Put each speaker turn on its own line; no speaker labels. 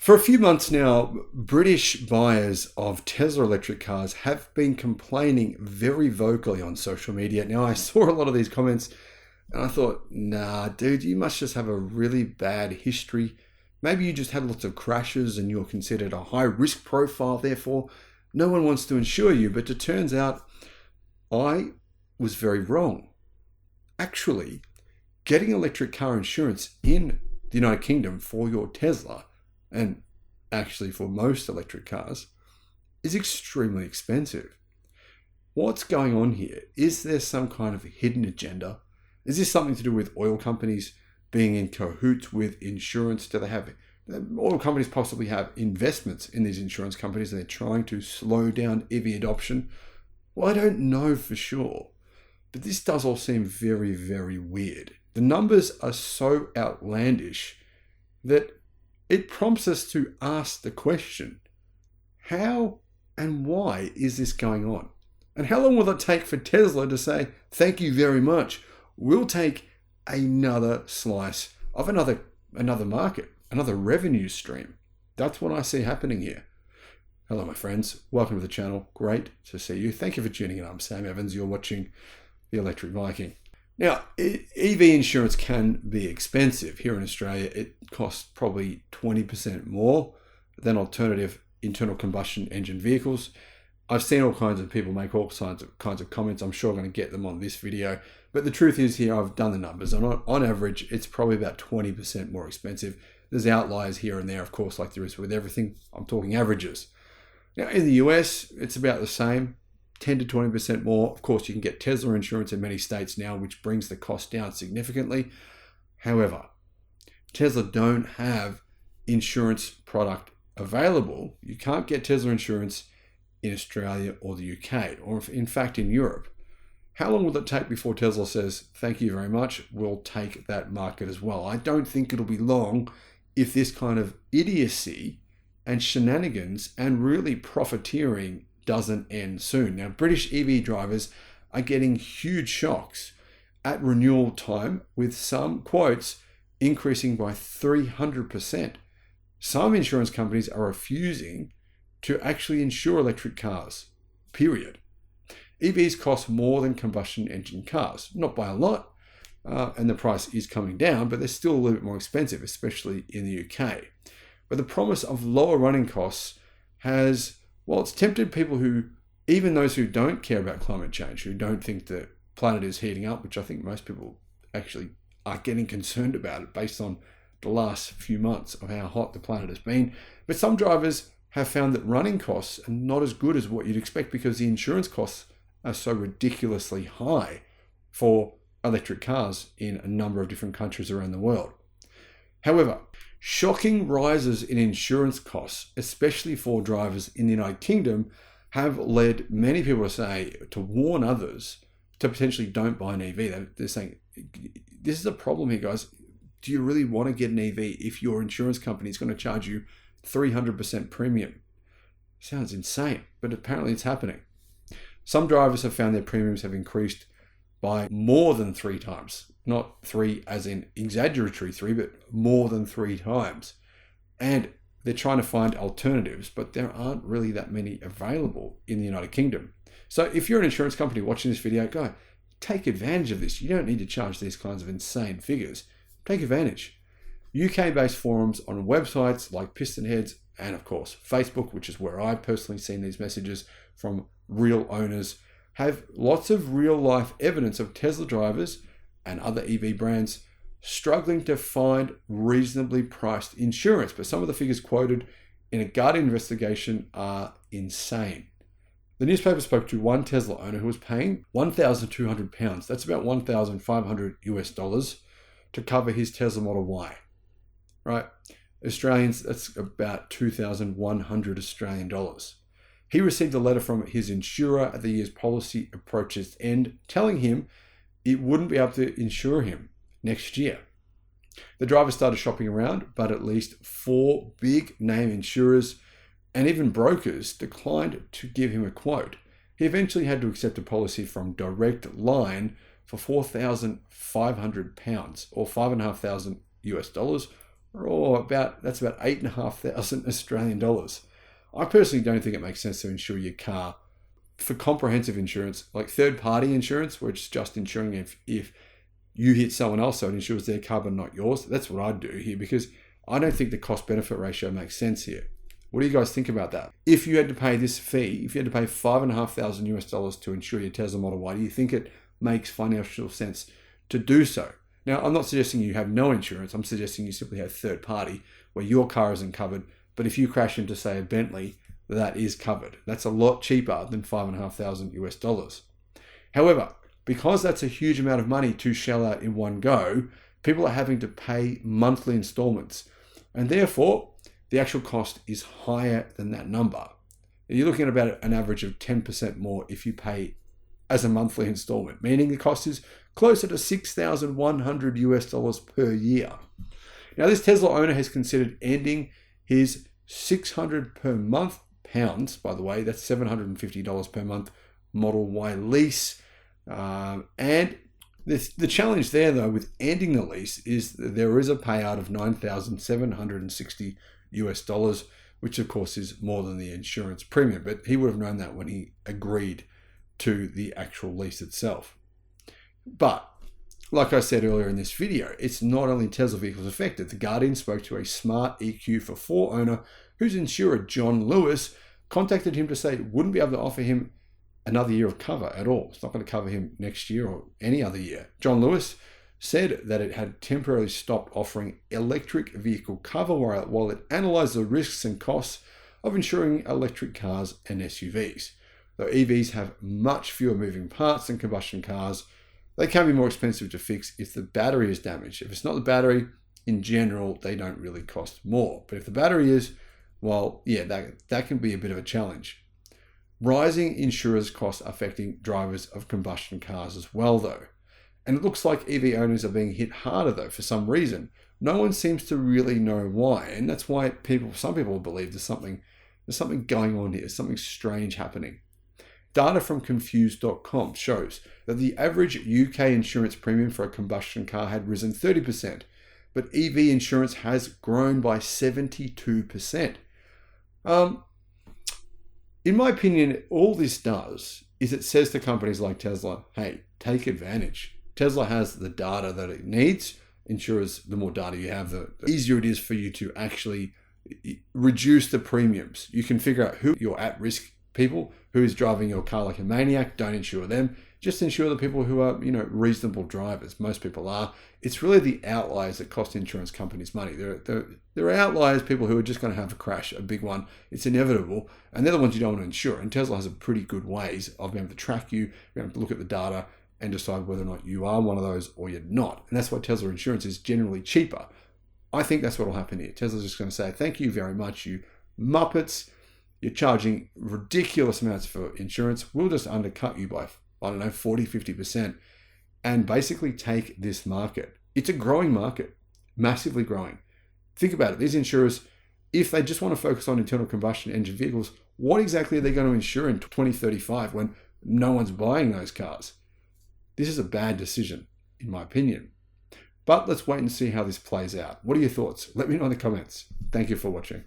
For a few months now, British buyers of Tesla electric cars have been complaining very vocally on social media. Now, I saw a lot of these comments and I thought, nah, dude, you must just have a really bad history. Maybe you just had lots of crashes and you're considered a high risk profile, therefore no one wants to insure you. But it turns out I was very wrong. Actually, getting electric car insurance in the United Kingdom for your Tesla, and actually for most electric cars, is extremely expensive. What's going on here? Is there some kind of hidden agenda? Is this something to do with oil companies being in cahoots with insurance? Do they have, oil companies possibly have investments in these insurance companies and they're trying to slow down EV adoption? Well, I don't know for sure, but this does all seem very, very weird. The numbers are so outlandish that it prompts us to ask the question, how and why is this going on? And how long will it take for Tesla to say, thank you very much, we'll take another slice of another market, another revenue stream? That's what I see happening here. Hello, my friends. Welcome to the channel. Great to see you. Thank you for tuning in. I'm Sam Evans. You're watching the Electric Viking. Now, EV insurance can be expensive. Here in Australia, it costs probably 20% more than alternative internal combustion engine vehicles. I've seen all kinds of people make all kinds of comments. I'm sure I'm going to get them on this video. But the truth is here, I've done the numbers. And on average, it's probably about 20% more expensive. There's outliers here and there, of course, like there is with everything. I'm talking averages. Now, in the US, it's about the same. 10 to 20% more. Of course, you can get Tesla insurance in many states now, which brings the cost down significantly. However, Tesla don't have insurance product available. You can't get Tesla insurance in Australia or the UK, or in fact in Europe. How long will it take before Tesla says, thank you very much, we'll take that market as well? I don't think it'll be long if this kind of idiocy and shenanigans and really profiteering doesn't end soon. Now, British EV drivers are getting huge shocks at renewal time, with some quotes increasing by 300%. Some insurance companies are refusing to actually insure electric cars, period. EVs cost more than combustion engine cars, not by a lot, and the price is coming down, but they're still a little bit more expensive, especially in the UK. But the promise of lower running costs has, well, it's tempted people who, even those who don't care about climate change, who don't think the planet is heating up, which I think most people actually are getting concerned about it based on the last few months of how hot the planet has been. But some drivers have found that running costs are not as good as what you'd expect because the insurance costs are so ridiculously high for electric cars in a number of different countries around the world. However, shocking rises in insurance costs, especially for drivers in the United Kingdom, have led many people to warn others to potentially don't buy an EV. They're saying, this is a problem here, guys. Do you really want to get an EV if your insurance company is going to charge you 300% premium? Sounds insane, but apparently it's happening. Some drivers have found their premiums have increased by more than 3 times. Not 3 as in exaggeratory 3, but more than 3 times. And they're trying to find alternatives, but there aren't really that many available in the United Kingdom. So if you're an insurance company watching this video, go take advantage of this. You don't need to charge these kinds of insane figures. Take advantage. UK-based forums on websites like PistonHeads and, of course, Facebook, which is where I've personally seen these messages from real owners, have lots of real-life evidence of Tesla drivers and other EV brands struggling to find reasonably priced insurance. But some of the figures quoted in a Guardian investigation are insane. The newspaper spoke to one Tesla owner who was paying £1,200. That's about $1,500 to cover his Tesla Model Y. Right? Australians, that's about 2,100 Australian dollars. He received a letter from his insurer at the year's policy approaches end, telling him it wouldn't be able to insure him next year. The driver started shopping around, but at least 4 big name insurers and even brokers declined to give him a quote. He eventually had to accept a policy from Direct Line for £4,500 or $5,500 US, that's about 8,500 Australian dollars. I personally don't think it makes sense to insure your car for comprehensive insurance, like third-party insurance, where it's just insuring if you hit someone else, so it insures their car but not yours. That's what I'd do here, because I don't think the cost-benefit ratio makes sense here. What do you guys think about that? If you had to pay this fee, if you had to pay $5,500 to insure your Tesla Model Y, do you think it makes financial sense to do so? Now, I'm not suggesting you have no insurance. I'm suggesting you simply have third party where your car isn't covered. But if you crash into, say, a Bentley, that is covered. That's a lot cheaper than $5,500. However, because that's a huge amount of money to shell out in one go, people are having to pay monthly installments. And therefore, the actual cost is higher than that number. You're looking at about an average of 10% more if you pay as a monthly installment, meaning the cost is closer to $6,100 per year. Now, this Tesla owner has considered ending his $600 per month pounds, by the way, that's $750 per month Model Y lease. And the challenge there, though, with ending the lease is that there is a payout of $9,760, which of course is more than the insurance premium, but he would have known that when he agreed to the actual lease itself. But like I said earlier in this video, it's not only Tesla vehicles affected. The Guardian spoke to a smart EQ for 4 owner whose insurer, John Lewis, contacted him to say it wouldn't be able to offer him another year of cover at all. It's not going to cover him next year or any other year. John Lewis said that it had temporarily stopped offering electric vehicle cover while it analyzed the risks and costs of insuring electric cars and SUVs. Though EVs have much fewer moving parts than combustion cars, they can be more expensive to fix if the battery is damaged. If it's not the battery, in general, they don't really cost more. But if the battery is, well, yeah, that can be a bit of a challenge. Rising insurance costs affecting drivers of combustion cars as well, though. And it looks like EV owners are being hit harder, though, for some reason. No one seems to really know why, and that's why some people believe there's something going on here, something strange happening. Data from confused.com shows that the average UK insurance premium for a combustion car had risen 30%, but EV insurance has grown by 72%. In my opinion, all this does is it says to companies like Tesla, hey, take advantage. Tesla has the data that it needs. Insurers, the more data you have, the easier it is for you to actually reduce the premiums. You can figure out who your at-risk people, who is driving your car like a maniac. Don't insure them. Just insure the people who are, reasonable drivers. Most people are. It's really the outliers that cost insurance companies money. There are outliers, people who are just going to have a crash, a big one. It's inevitable. And they're the ones you don't want to insure. And Tesla has a pretty good ways of being able to track you, being able to look at the data and decide whether or not you are one of those or you're not. And that's why Tesla insurance is generally cheaper. I think that's what will happen here. Tesla's just going to say, thank you very much, you muppets. You're charging ridiculous amounts for insurance. We'll just undercut you by, 40, 50%, and basically take this market. It's a growing market, massively growing. Think about it. These insurers, if they just want to focus on internal combustion engine vehicles, what exactly are they going to insure in 2035 when no one's buying those cars? This is a bad decision, in my opinion. But let's wait and see how this plays out. What are your thoughts? Let me know in the comments. Thank you for watching.